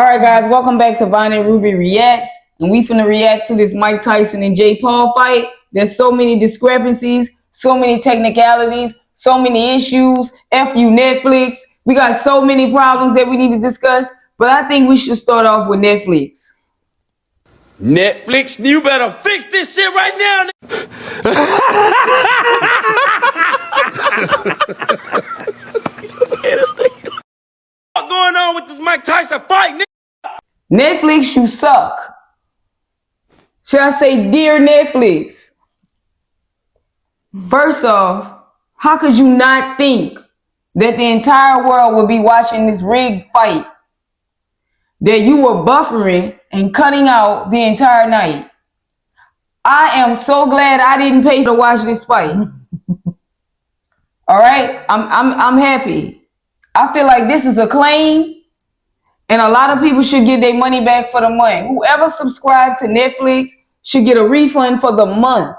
All right, guys, welcome back to Vine and Ruby Reacts. And we finna react to this Mike Tyson and Jake Paul fight. There's so many discrepancies, so many technicalities, so many issues. F you, Netflix. We got so many problems that we need to discuss. But I think we should start off with Netflix. Netflix, you better fix this shit right now. What's going on with this Mike Tyson fight? Netflix, you suck. Should I say, dear Netflix? First off, how could you not think that the entire world would be watching this rigged fight that you were buffering and cutting out the entire night? I am so glad I didn't pay to watch this fight. All right, I'm happy. I feel like this is a claim. And a lot of people should get their money back for the month. Whoever subscribed to Netflix should get a refund for the month.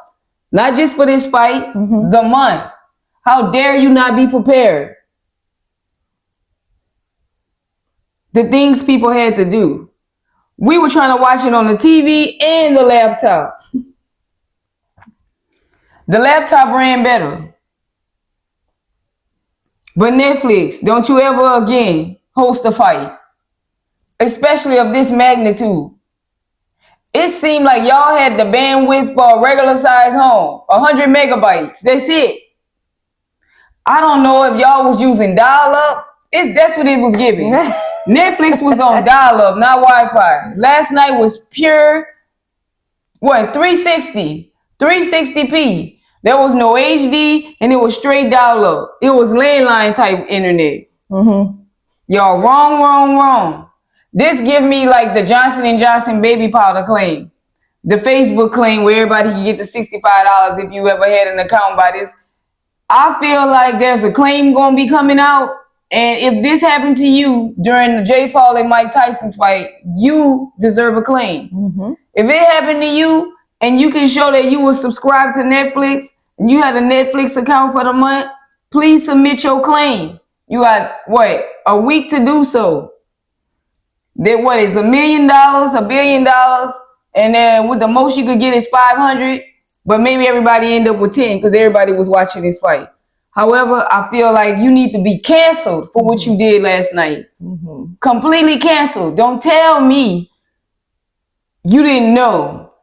Not just for this fight, the month. How dare you not be prepared? The things people had to do. We were trying to watch it on the TV and the laptop. The laptop ran better. But Netflix, don't you ever again host a fight. Especially of this magnitude. It seemed like y'all had the bandwidth for a regular size home. 100 megabytes. That's it. I don't know if y'all was using dial-up. That's what it was giving. Netflix was on dial-up, not Wi-Fi. Last night was pure, 360? 360p. There was no HD, and it was straight dial-up. It was landline type internet. Y'all wrong. This give me like the Johnson & Johnson baby powder claim. The Facebook claim where everybody can get the $65 if you ever had an account by this. I feel like there's a claim going to be coming out. And if this happened to you during the Jake Paul and Mike Tyson fight, you deserve a claim. If it happened to you and you can show that you were subscribed to Netflix and you had a Netflix account for the month, please submit your claim. You got, a week to do so. That is $1 million, $1 billion, and then with the most you could get is 500, but maybe everybody end up with 10 because everybody was watching this fight. However, I feel like you need to be canceled for what you did last night. Completely canceled. Don't tell me you didn't know.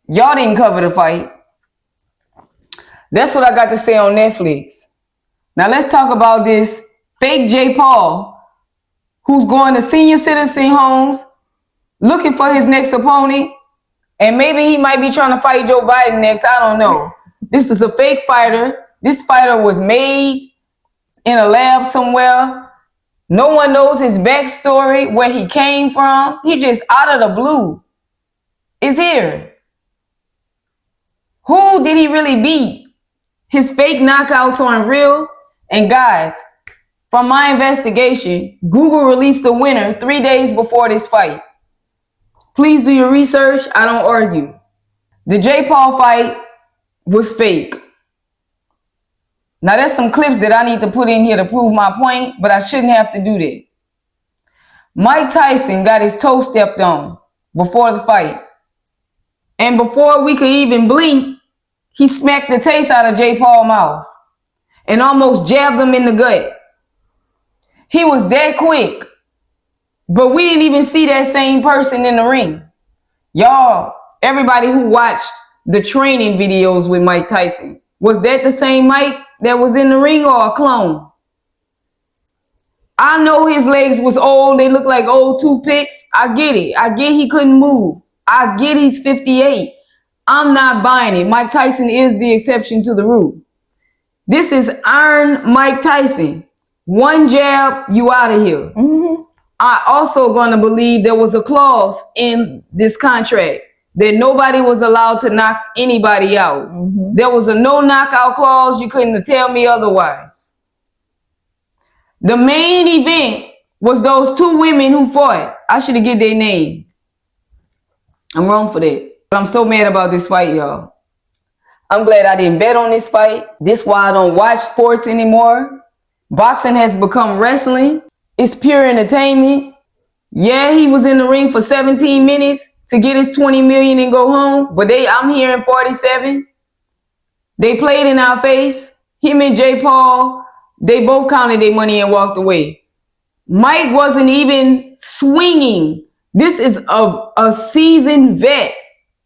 Y'all didn't cover the fight. That's what I got to say on Netflix. Now let's talk about this fake Jake Paul who's going to senior citizen homes looking for his next opponent. And maybe he might be trying to fight Joe Biden next. I don't know. This is a fake fighter. This fighter was made in a lab somewhere. No one knows his backstory, where he came from. He just out of the blue is here. Who did he really beat? His fake knockouts aren't real. And guys, from my investigation, Google released the winner 3 days before this fight. Please do your research. I don't argue. The Jake Paul fight was fake. Now, there's some clips that I need to put in here to prove my point, but I shouldn't have to do that. Mike Tyson got his toe stepped on before the fight. And before we could even blink, he smacked the taste out of Jake Paul's mouth and almost jabbed him in the gut. He was that quick, but we didn't even see that same person in the ring. Y'all, everybody who watched the training videos with Mike Tyson, was that the same Mike that was in the ring or a clone? I know his legs was old. They look like old toothpicks. I get it. I get he couldn't move. I get he's 58. I'm not buying it. Mike Tyson is the exception to the rule. This is Iron Mike Tyson. One jab, you out of here. I also gonna believe there was a clause in this contract that nobody was allowed to knock anybody out. There was a no knockout clause. You couldn't tell me otherwise. The main event was those two women who fought. I should have get their name. I'm wrong for that. But I'm so mad about this fight, y'all. I'm glad I didn't bet on this fight. This is why I don't watch sports anymore. Boxing has become wrestling. It's pure entertainment. Yeah, he was in the ring for 17 minutes to get his 20 million and go home. But I'm hearing 47. They played in our face. Him and Jay Paul, they both counted their money and walked away. Mike wasn't even swinging. This is a seasoned vet,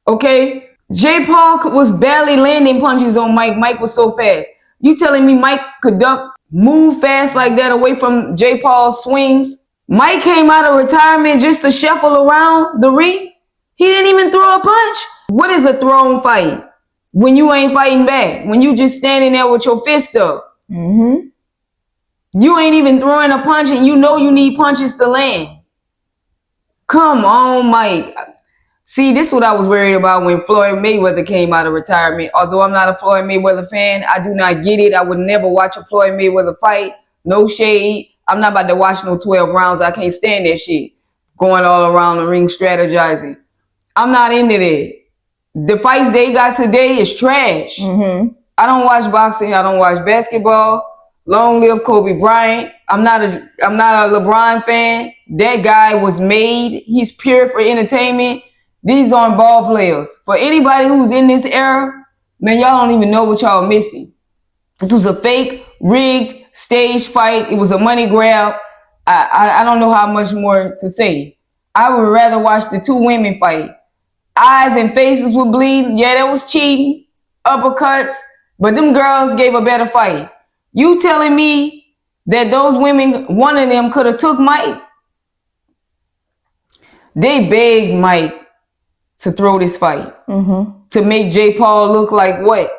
okay? Jay Paul was barely landing punches on Mike. Mike was so fast. You telling me Mike could move fast like that away from Jay Paul's swings? Mike came out of retirement just to shuffle around the ring. He didn't even throw a punch. What is a thrown fight? When you ain't fighting back. When you just standing there with your fist up. Mm-hmm. You ain't even throwing a punch and you know you need punches to land. Come on, Mike. See, this is what I was worried about when Floyd Mayweather came out of retirement. Although I'm not a Floyd Mayweather fan, I do not get it. I would never watch a Floyd Mayweather fight. No shade. I'm not about to watch no 12 rounds. I can't stand that shit. Going all around the ring strategizing. I'm not into that. The fights they got today is trash. Mm-hmm. I don't watch boxing. I don't watch basketball. Long live Kobe Bryant. I'm not a LeBron fan. That guy was made. He's pure for entertainment. These aren't ball players. For anybody who's in this era, man, y'all don't even know what y'all missing. This was a fake, rigged, staged fight. It was a money grab. I don't know how much more to say. I would rather watch the two women fight. Eyes and faces were bleeding. Yeah, that was cheating. Uppercuts. But them girls gave a better fight. You telling me that those women, one of them could have took Mike? They begged Mike to throw this fight. Mm-hmm. To make Jay Paul look like what?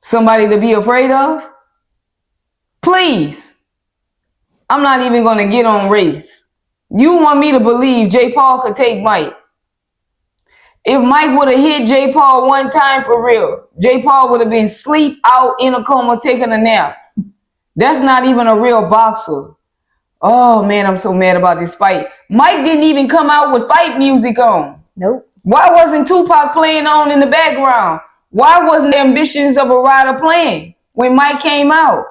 Somebody to be afraid of? Please. I'm not even going to get on race. You want me to believe Jay Paul could take Mike? If Mike would have hit Jay Paul one time for real, Jay Paul would have been asleep out in a coma taking a nap. That's not even a real boxer. Oh man, I'm so mad about this fight. Mike didn't even come out with fight music on. Nope. Why wasn't Tupac playing on in the background? Why wasn't the Ambitions of a Rider playing when Mike came out?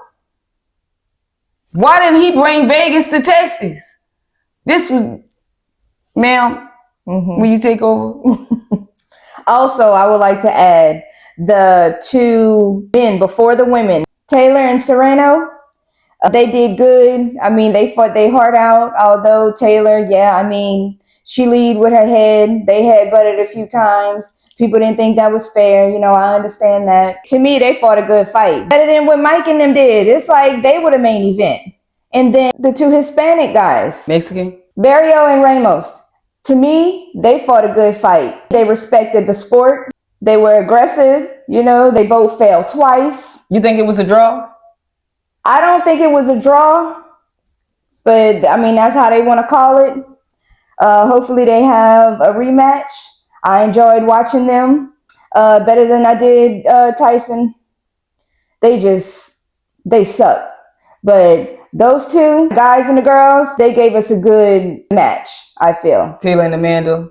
Why didn't he bring Vegas to Texas? This was, ma'am, will you take over? Also, I would like to add the two men before the women, Taylor and Serrano. They did good. I mean, they fought their heart out. Although Taylor, she lead with her head. They had butted a few times. People didn't think that was fair. I understand that. To me, they fought a good fight. Better than what Mike and them did. It's like they were the main event. And then the two Hispanic guys. Mexican. Barrio and Ramos. To me, they fought a good fight. They respected the sport. They were aggressive. They both failed twice. You think it was a draw? I don't think it was a draw. But, that's how they want to call it. Hopefully they have a rematch. I enjoyed watching them better than I did Tyson. They suck. But those two guys and the girls, they gave us a good match, I feel. Taylor and Amanda.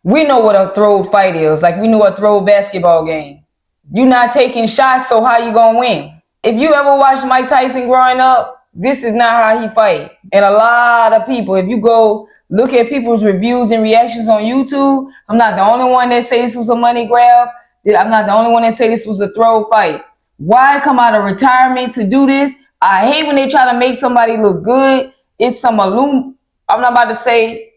We know what a throw fight is. Like we know a throw basketball game. You're not taking shots, so how you gonna win? If you ever watched Mike Tyson growing up, this is not how he fight. And a lot of people, if you go look at people's reviews and reactions on YouTube, I'm not the only one that say this was a money grab. I'm not the only one that say this was a throw fight. Why come out of retirement to do this? I hate when they try to make somebody look good. It's some I'm not about to say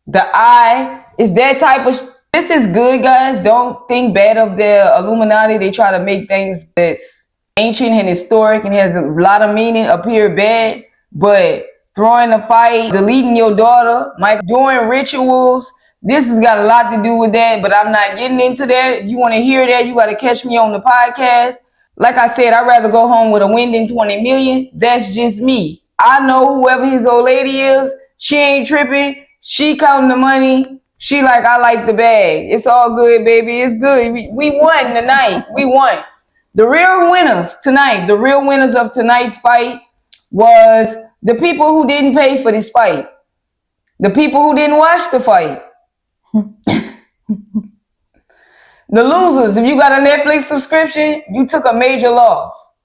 the eye. It's that type of. This is good, guys. Don't think bad of the Illuminati. They try to make things that's ancient and historic and has a lot of meaning appear bad. But throwing a fight, deleting your daughter, doing rituals, this has got a lot to do with that. But I'm not getting into that. If you want to hear that, you got to catch me on the podcast. Like I said, I'd rather go home with a win than 20 million. That's just me. I know whoever his old lady is, she ain't tripping. She counting the money. She like, I like the bag. It's all good, baby. It's good. We won tonight. We won. The real winners tonight, the real winners of tonight's fight was the people who didn't pay for this fight. The people who didn't watch the fight. The losers, if you got a Netflix subscription, you took a major loss.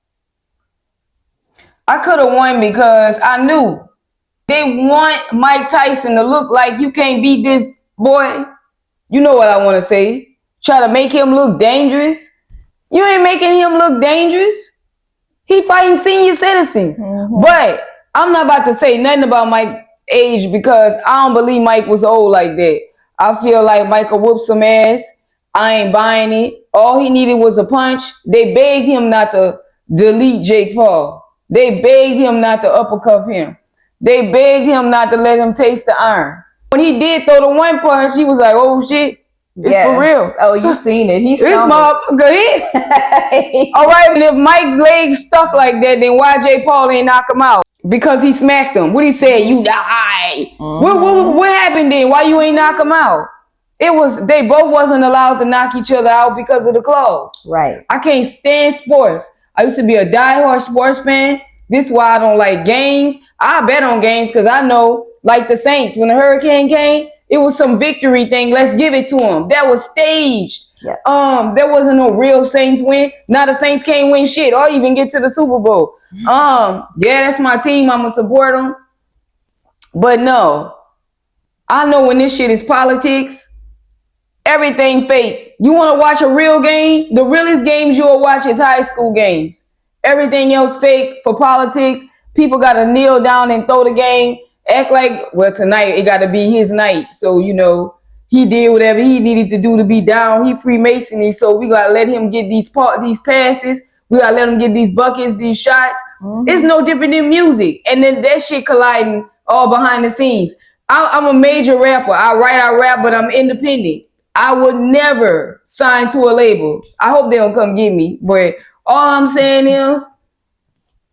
I could have won because I knew they want Mike Tyson to look like you can't beat this boy. You know what I want to say. Try to make him look dangerous. You ain't making him look dangerous. He fighting senior citizens. But I'm not about to say nothing about Mike's age because I don't believe Mike was old like that. I feel like Mike will whoop some ass. I ain't buying it. All he needed was a punch. They begged him not to delete Jake Paul. They begged him not to uppercut him. They begged him not to let him taste the iron. When he did throw the one punch, he was like, oh shit, it's for real. Oh, you seen it. He's motherfucker hit. All right, and if Mike's legs stuck like that, then why Jake Paul ain't knock him out? Because he smacked him. What he said, you die. What happened then? Why you ain't knock him out? They both wasn't allowed to knock each other out because of the clause. Right. I can't stand sports. I used to be a diehard sports fan. This is why I don't like games. I bet on games because I know, like the Saints, when the hurricane came, it was some victory thing. Let's give it to them. That was staged. Yeah. There wasn't no real Saints win. Now the Saints can't win shit or even get to the Super Bowl. Yeah, that's my team. I'm gonna support them. But no, I know when this shit is politics. Everything fake. You want to watch a real game? The realest games you'll watch is high school games. Everything else fake for politics. People got to kneel down and throw the game. Act like, well, tonight it got to be his night. So, you know, he did whatever he needed to do to be down. He Freemasonry. So we got to let him get these passes. We got to let him get these buckets, these shots. It's no different than music. And then that shit colliding all behind the scenes. I'm a major rapper. I rap, but I'm independent. I would never sign to a label. I hope they don't come get me. But all I'm saying is,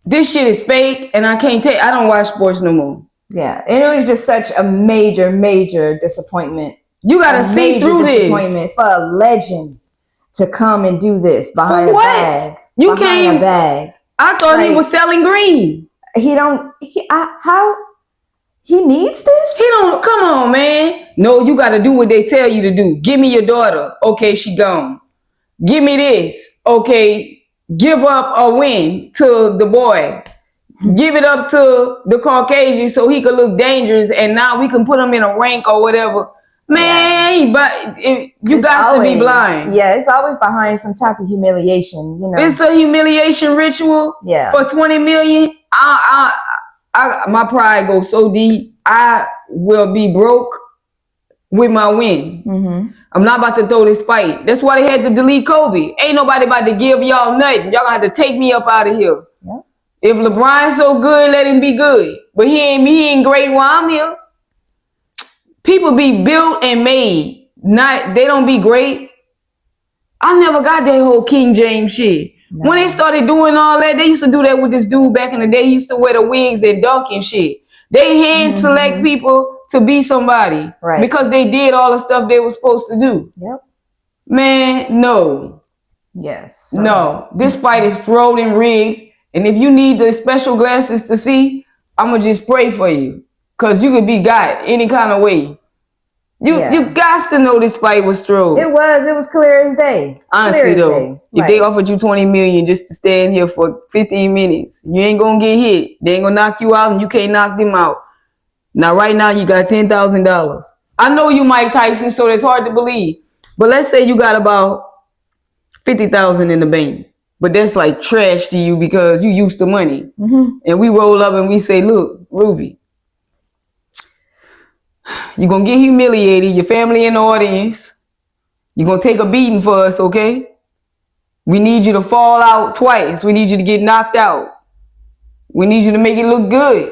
this shit is fake, and I don't watch sports no more. Yeah, and it was just such a major, major disappointment. You gotta see through this. Disappointment for a legend to come and do this behind a bag. You behind a bag. I thought he was selling green. He needs this? He don't. Come on, man. No, you got to do what they tell you to do. Give me your daughter. Okay, she gone. Give me this. Okay, give up a win to the boy. Give it up to the Caucasian so he could look dangerous, and now we can put him in a rank or whatever. Man, but you got to be blind. Yeah, it's always behind some type of humiliation. You know, it's a humiliation ritual. Yeah, for 20 million. My pride goes so deep. I will be broke with my win. I'm not about to throw this fight. That's why they had to delete Kobe. Ain't nobody about to give y'all nothing. Y'all gonna have to take me up out of here. Yeah. If LeBron's so good, let him be good. But he ain't great while I'm here. People be built and made. They don't be great. I never got that whole King James shit. No. When they started doing all that, they used to do that with this dude back in the day. He used to wear the wigs and dunk and shit. They hand select people to be somebody because they did all the stuff they were supposed to do. Yep. Man, no. Yes. No. This fight is thrown and rigged. And if you need the special glasses to see, I'm going to just pray for you. Because you could be got any kind of way. You got to know this fight was thrown. It was clear as day. Honestly though, if they offered you 20 million just to stand here for 15 minutes, you ain't gonna get hit. They ain't gonna knock you out and you can't knock them out. Now right now you got $10,000. I know you Mike Tyson, so it's hard to believe. But let's say you got about 50,000 in the bank. But that's like trash to you because you used to money. And we roll up and we say, look, Ruby, you're going to get humiliated. Your family in the audience. You're going to take a beating for us, okay? We need you to fall out twice. We need you to get knocked out. We need you to make it look good.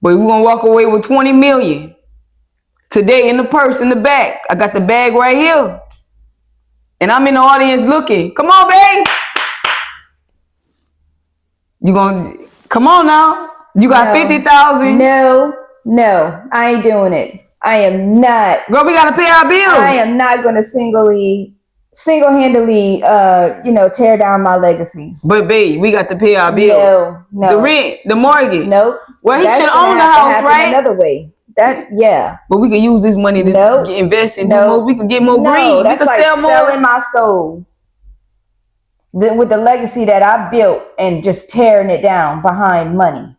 But we're going to walk away with 20 million. Today in the purse in the back. I got the bag right here. And I'm in the audience looking. Come on, babe. Come on now. You got 50,000. No, I ain't doing it. I am not. Girl, we gotta pay our bills. I am not gonna single-handedly, tear down my legacy. But babe, we got to pay our bills. No. The rent, the mortgage. Nope. Well, he should own the house, right? Another way. But we could use this money to invest in more. We could get more green. That's we could like sell more. Selling my soul. with the legacy that I built and just tearing it down behind money.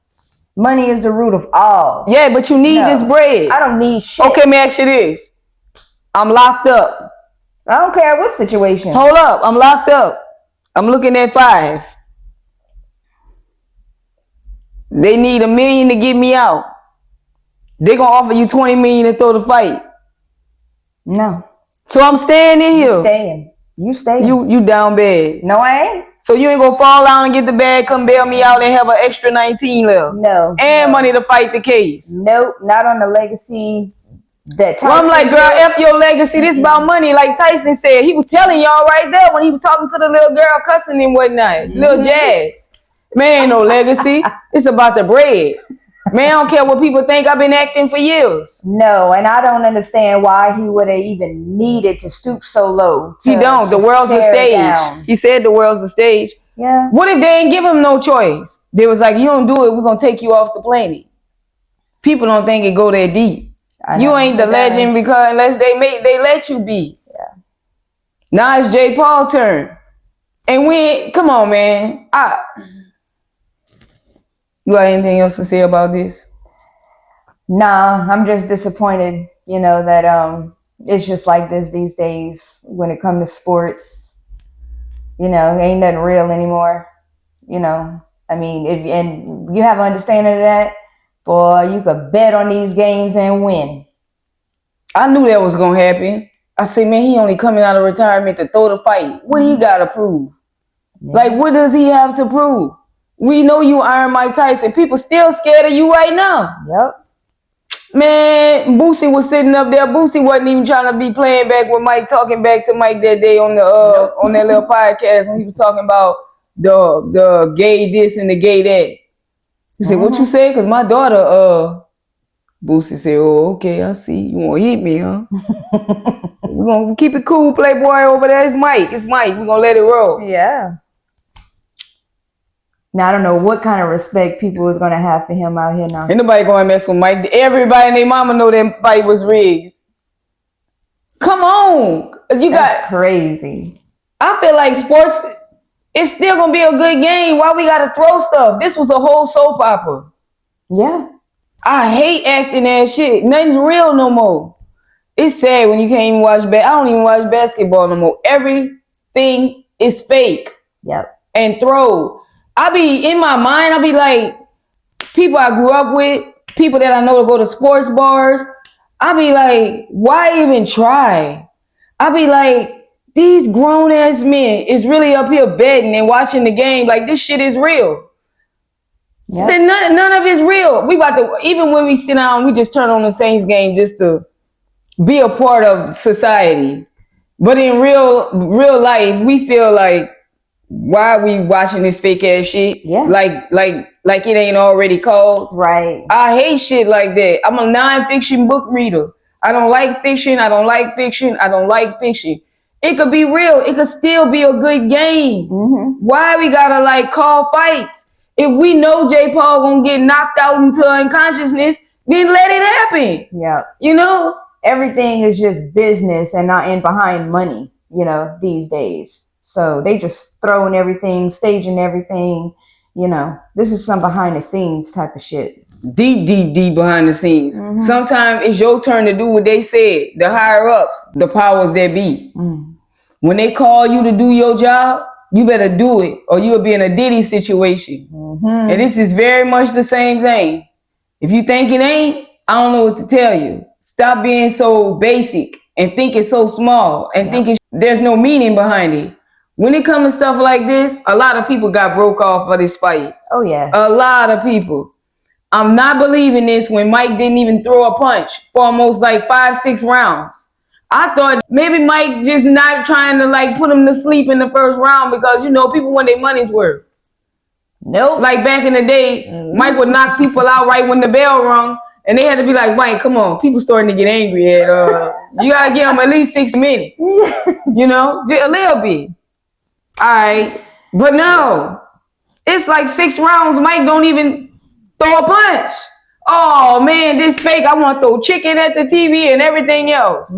Money is the root of all. Yeah, but you need this bread. I don't need shit. Okay, let me ask you this. I'm locked up. I don't care what situation. Hold up. I'm locked up. I'm looking at 5. They need $1 million to get me out. They gonna offer you $20 million to throw the fight. No. So I'm staying in here. You staying. You down bad. No, I ain't. So you ain't gonna fall out and get the bag, come bail me out and have an extra 19 left. No. And money to fight the case. Nope, not on the legacy that Tyson. Well, I'm like, girl, F your legacy. This about money. Like Tyson said, he was telling y'all right there when he was talking to the little girl cussing and whatnot. Little Jazz. Man, ain't no legacy. It's about the bread. Man, I don't care what people think. I've been acting for years. No, and I don't understand why he would have even needed to stoop so low. He don't. The world's a stage. He said the world's a stage. Yeah. What if they ain't give him no choice? They was like, you don't do it, we're going to take you off the planet. People don't think it go that deep. You ain't the legend because unless they let you be. Yeah. Now it's J. Paul's turn. And come on, man. You got anything else to say about this? Nah, I'm just disappointed, that it's just like this these days when it comes to sports. Ain't nothing real anymore. I mean, and you have an understanding of that, boy, you could bet on these games and win. I knew that was gonna happen. I said, man, he only coming out of retirement to throw the fight. What he gotta prove? Yeah. Like, what does he have to prove? We know you Iron Mike Tyson. People still scared of you right now. Yep. Man, Boosie was sitting up there. Boosie wasn't even trying to be playing back with Mike, talking back to Mike that day on the on that little podcast when he was talking about the gay this and the gay that. He said, what you say? Because my daughter, Boosie said, oh, okay, I see. You want to hit me, huh? We're going to keep it cool, Playboy over there. It's Mike. We're going to let it roll. Yeah. Now, I don't know what kind of respect people is going to have for him out here now. Ain't nobody going to mess with Mike. Everybody and their mama know that fight was rigged. Come on. That's crazy. I feel like sports, it's still going to be a good game. Why we got to throw stuff? This was a whole soap opera. Yeah. I hate acting ass shit. Nothing's real no more. It's sad when you can't even watch I don't even watch basketball no more. Everything is fake. Yep. And throw. In my mind, I be like, people I grew up with, people that I know to go to sports bars. I be like, why even try? I be like, these grown ass men is really up here betting and watching the game. Like, this shit is real. Yep. Then none of it's real. We about to, even when we sit down, we just turn on the Saints game just to be a part of society. But in real life, we feel like, why are we watching this fake ass shit? Yeah. Like it ain't already called. Right. I hate shit like that. I'm a non-fiction book reader. I don't like fiction. I don't like fiction. I don't like fiction. It could be real. It could still be a good game. Mm-hmm. Why we gotta call fights? If we know J. Paul gonna get knocked out into unconsciousness, then let it happen. Yeah. Everything is just business and not in behind money, these days. So they just throwing everything, staging everything. This is some behind the scenes type of shit. Deep behind the scenes. Mm-hmm. Sometimes it's your turn to do what they said. The higher ups, the powers that be. Mm. When they call you to do your job, you better do it or you'll be in a Diddy situation. Mm-hmm. And this is very much the same thing. If you think it ain't, I don't know what to tell you. Stop being so basic and think it's so small and think there's no meaning behind it. When it comes to stuff like this, a lot of people got broke off of this fight. Oh, yeah. A lot of people. I'm not believing this when Mike didn't even throw a punch for almost 5-6 rounds. I thought maybe Mike just not trying to put him to sleep in the first round because, people want their money's worth. Nope. Like back in the day, Mike would knock people out right when the bell rung. And they had to be like, Mike, come on. People starting to get angry. You got to give them at least 6 minutes. Just a little bit. All right. But no. It's 6 rounds. Mike don't even throw a punch. Oh, man, this fake. I want to throw chicken at the TV and everything else.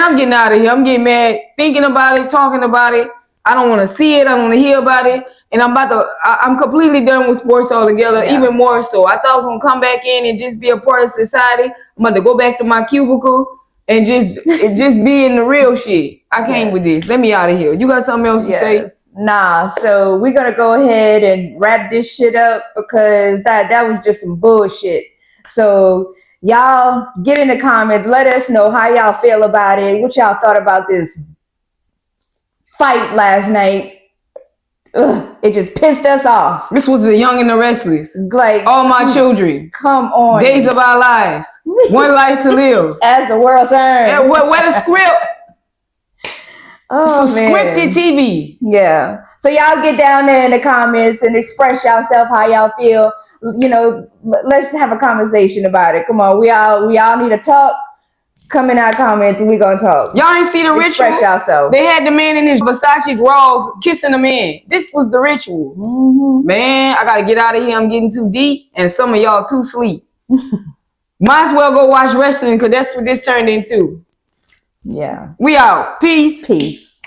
I'm getting out of here. I'm getting mad thinking about it, talking about it. I don't want to see it. I don't want to hear about it. And I'm completely done with sports altogether, even more so. I thought I was going to come back in and just be a part of society. I'm about to go back to my cubicle and just be in the real shit. I came with this. Let me out of here. You got something else to say? Nah, so we're going to go ahead and wrap this shit up because that was just some bullshit. So y'all get in the comments. Let us know how y'all feel about it. What y'all thought about this fight last night. Ugh, it just pissed us off. This was the Young and the Restless. Like, all my children. Come on. Days of our lives. One life to live. As the world turns. Where the script? Oh, this was scripted TV. Yeah. So y'all get down there in the comments and express yourself how y'all feel. You know, let's have a conversation about it. Come on, we all need to talk. Come in our comments and we gonna talk. Y'all ain't see the ritual? Express yourself. They had the man in his Versace drawers kissing the man. This was the ritual. Man, I gotta get out of here. I'm getting too deep and some of y'all too sleep. Might as well go watch wrestling because that's what this turned into. Yeah. We out. Peace. Peace.